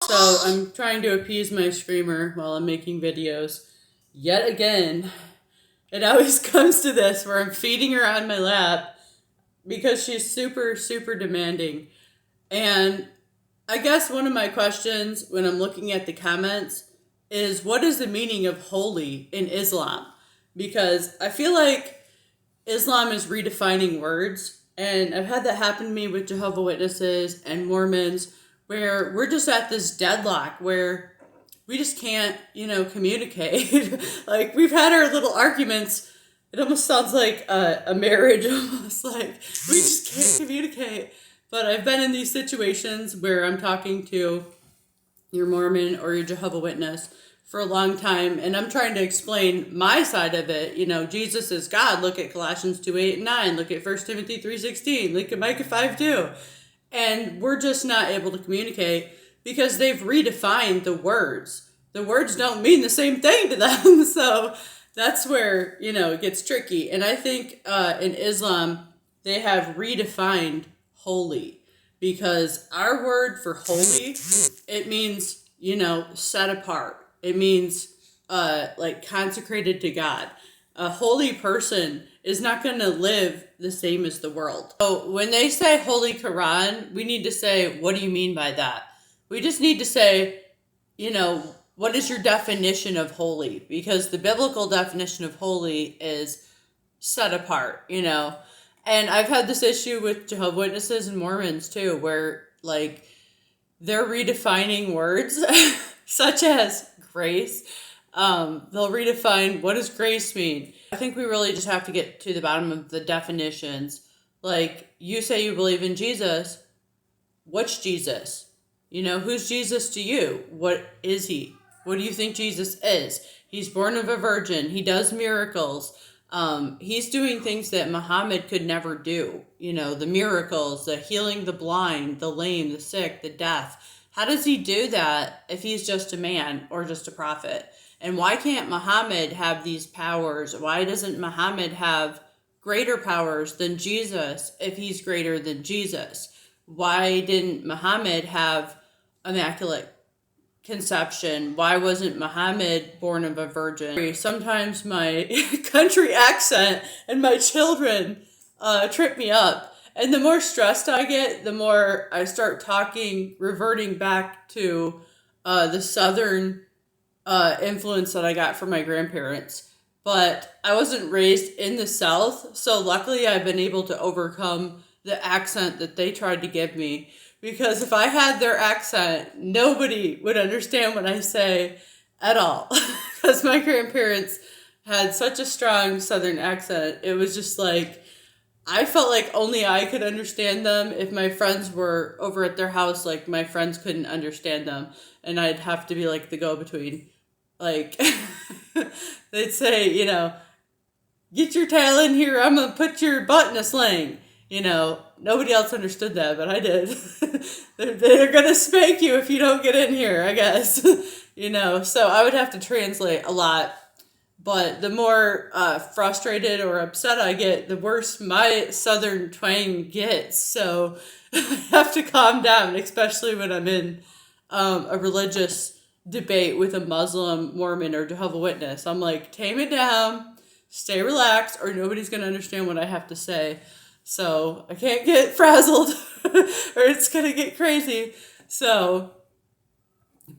So I'm trying to appease my screamer while I'm making videos. Yet again, it always comes to this where I'm feeding her on my lap because she's super, super demanding. And I guess one of my questions when I'm looking at the comments is, what is the meaning of holy in Islam? Because I feel like Islam is redefining words, and I've had that happen to me with Jehovah's Witnesses and Mormons, where we're just at this deadlock where we just can't, communicate. Like, we've had our little arguments. It almost sounds like a marriage, almost like we just can't communicate. But I've been in these situations where I'm talking to your Mormon or your Jehovah's Witness for a long time, and I'm trying to explain my side of it. Jesus is God. Look at Colossians 2:8-9. Look at 1 Timothy 3:16. Look at Micah 5:2. And we're just not able to communicate because they've redefined the words. The words don't mean the same thing to them. So that's where, it gets tricky. And I think in Islam, they have redefined holy, because our word for holy, it means, set apart. It means like consecrated to God. A holy person is not going to live the same as the world. So when they say Holy Quran, we need to say, what do you mean by that? We just need to say, what is your definition of holy? Because the biblical definition of holy is set apart, And I've had this issue with Jehovah's Witnesses and Mormons too, where like they're redefining words such as grace. They'll redefine, what does grace mean? I think we really just have to get to the bottom of the definitions. Like, you say you believe in Jesus. What's Jesus? Who's Jesus to you? What is he? What do you think Jesus is? He's born of a virgin. He does miracles. He's doing things that Muhammad could never do. The miracles, the healing the blind, the lame, the sick, the deaf. How does he do that if he's just a man or just a prophet? And why can't Muhammad have these powers? Why doesn't Muhammad have greater powers than Jesus if he's greater than Jesus? Why didn't Muhammad have immaculate conception? Why wasn't Muhammad born of a virgin? Sometimes my country accent and my children trip me up. And the more stressed I get, the more I start reverting back to the Southern influence that I got from my grandparents. But I wasn't raised in the South, so luckily I've been able to overcome the accent that they tried to give me. Because if I had their accent, nobody would understand what I say at all. Because my grandparents had such a strong Southern accent. It was just like, I felt like only I could understand them. If my friends were over at their house, like, my friends couldn't understand them. And I'd have to be like the go-between. Like, they'd say, get your tail in here, I'm going to put your butt in a sling. Nobody else understood that, but I did. They're going to spank you if you don't get in here, I guess. So I would have to translate a lot. But the more frustrated or upset I get, the worse my Southern twang gets. So I have to calm down, especially when I'm in a religious debate with a Muslim, Mormon, or Jehovah's Witness. I'm like, tame it down, stay relaxed, or nobody's going to understand what I have to say. So I can't get frazzled or it's going to get crazy. So,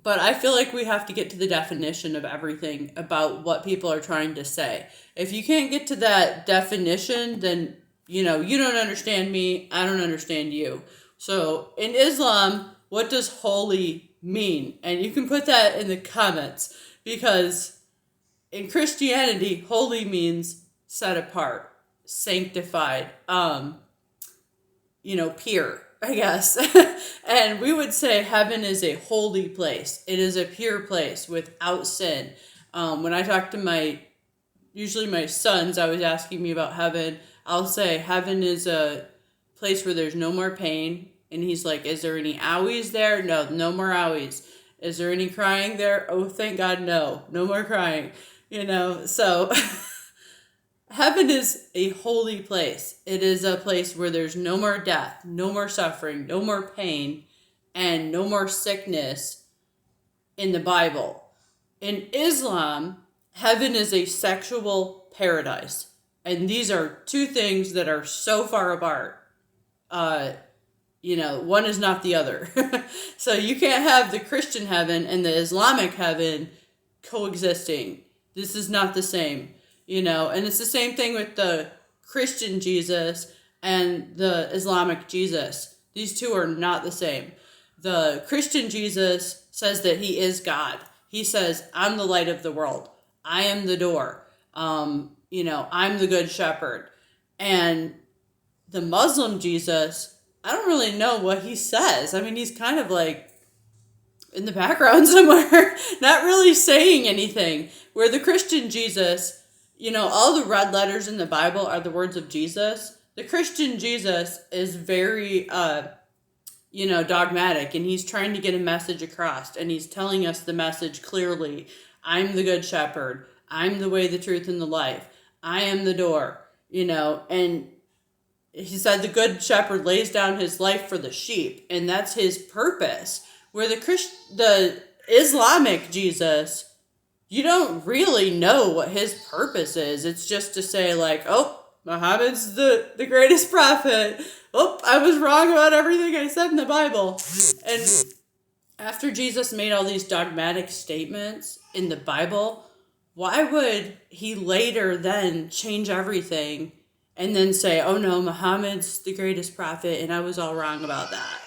but I feel like we have to get to the definition of everything about what people are trying to say. If you can't get to that definition, then, you don't understand me. I don't understand you. So in Islam, what does holy mean? And you can put that in the comments, because in Christianity, holy means set apart, sanctified, pure, I guess. And we would say heaven is a holy place. It is a pure place without sin. When I talk to usually my sons, always asking me about heaven, I'll say heaven is a place where there's no more pain. And he's like, is there any owies there? No more owies. Is there any crying there? Oh, thank God, no more crying. So heaven is a holy place. It is a place where there's no more death, no more suffering, no more pain, and no more sickness, in the Bible. In Islam, heaven is a sexual paradise. And these are two things that are so far apart. One is not the other. So you can't have the Christian heaven and the Islamic heaven coexisting. This is not the same, and it's the same thing with the Christian Jesus and the Islamic Jesus. These two are not the same. The Christian Jesus says that he is God. He says, I'm the light of the world. I am the door. I'm the good shepherd. And the Muslim Jesus, I don't really know what he says. I mean, he's kind of like in the background somewhere, not really saying anything. Where the Christian Jesus, all the red letters in the Bible are the words of Jesus. The Christian Jesus is very, dogmatic, and he's trying to get a message across, and he's telling us the message clearly. I'm the good shepherd. I'm the way, the truth, and the life. I am the door, and he said the good shepherd lays down his life for the sheep, and that's his purpose. Where the Islamic Jesus, you don't really know what his purpose is. It's just to say like, oh, Muhammad's the greatest prophet. Oh, I was wrong about everything I said in the Bible. And after Jesus made all these dogmatic statements in the Bible, why would he later then change everything and then say, oh no, Muhammad's the greatest prophet and I was all wrong about that?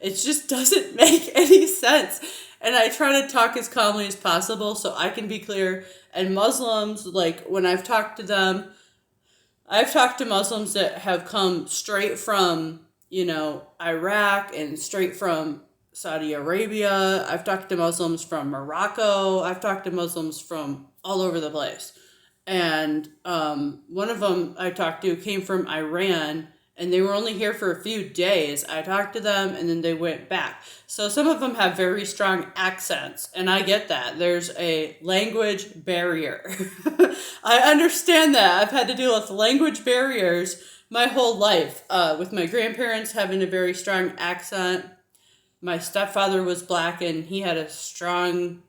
It just doesn't make any sense. And I try to talk as calmly as possible so I can be clear. And Muslims, like when I've talked to them, I've talked to Muslims that have come straight from, Iraq and straight from Saudi Arabia. I've talked to Muslims from Morocco. I've talked to Muslims from all over the place. And one of them I talked to came from Iran, and they were only here for a few days. I talked to them, and then they went back. So some of them have very strong accents, and I get that. There's a language barrier. I understand that. I've had to deal with language barriers my whole life, with my grandparents having a very strong accent. My stepfather was black, and he had a strong,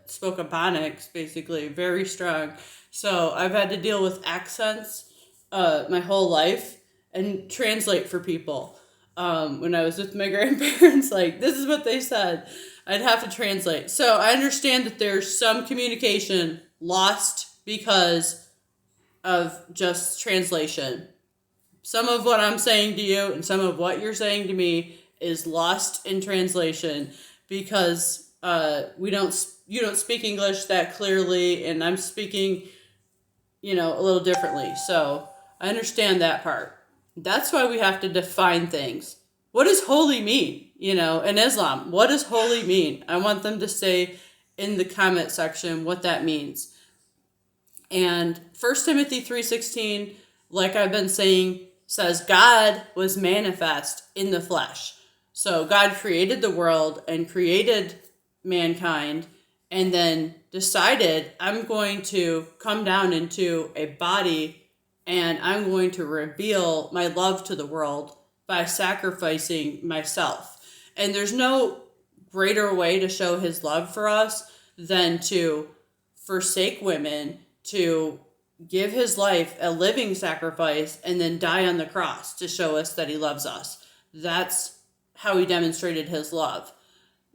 spoke Ebonics, basically, very strong. So I've had to deal with accents my whole life and translate for people. When I was with my grandparents, like, this is what they said. I'd have to translate. So I understand that there's some communication lost because of just translation. Some of what I'm saying to you and some of what you're saying to me is lost in translation because you don't speak English that clearly, and I'm speaking, a little differently. So I understand that part. That's why we have to define things. What does holy mean? In Islam, what does holy mean? I want them to say in the comment section what that means. And 1 Timothy 3:16, like I've been saying, says God was manifest in the flesh. So God created the world and created mankind and then decided, I'm going to come down into a body and I'm going to reveal my love to the world by sacrificing myself. And there's no greater way to show his love for us than to forsake women, to give his life a living sacrifice, and then die on the cross to show us that he loves us. That's how he demonstrated his love.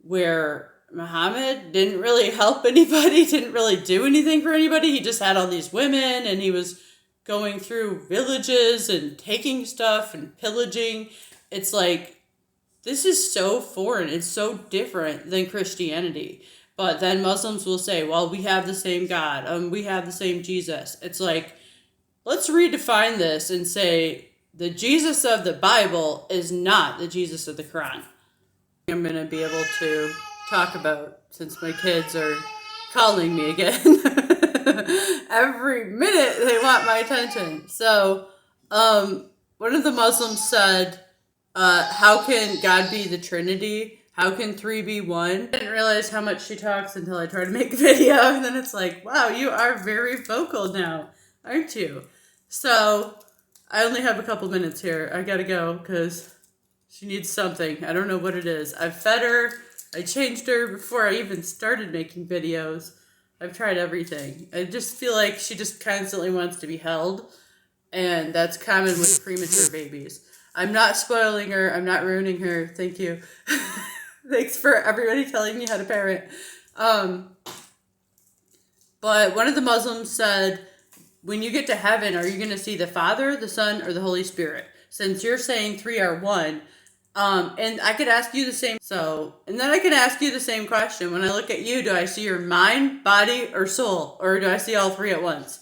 Where Muhammad didn't really help anybody, didn't really do anything for anybody. He just had all these women, and he was going through villages and taking stuff and pillaging. It's like, this is so foreign. It's so different than Christianity. But then Muslims will say, well, we have the same God. We have the same Jesus. It's like, let's redefine this and say the Jesus of the Bible is not the Jesus of the Quran. I'm going to be able to talk about, since my kids are calling me again. Every minute they want my attention. So one of the Muslims said, how can God be the Trinity? How can three be one? I didn't realize how much she talks until I try to make a video, and then it's like, wow, you are very vocal now, aren't you? So I only have a couple minutes here. I gotta go because she needs something. I don't know what it is. I've fed her. I changed her before I even started making videos. I've tried everything. I just feel like she just constantly wants to be held, and that's common with premature babies. I'm not spoiling her. I'm not ruining her. Thank you. Thanks for everybody telling me how to parent. Um, but one of the Muslims said, when you get to heaven, are you going to see the Father, the Son, or the Holy Spirit? Since you're saying three are one, and I could ask you the same. And then I can ask you the same question. When I look at you, do I see your mind, body, or soul, or do I see all three at once?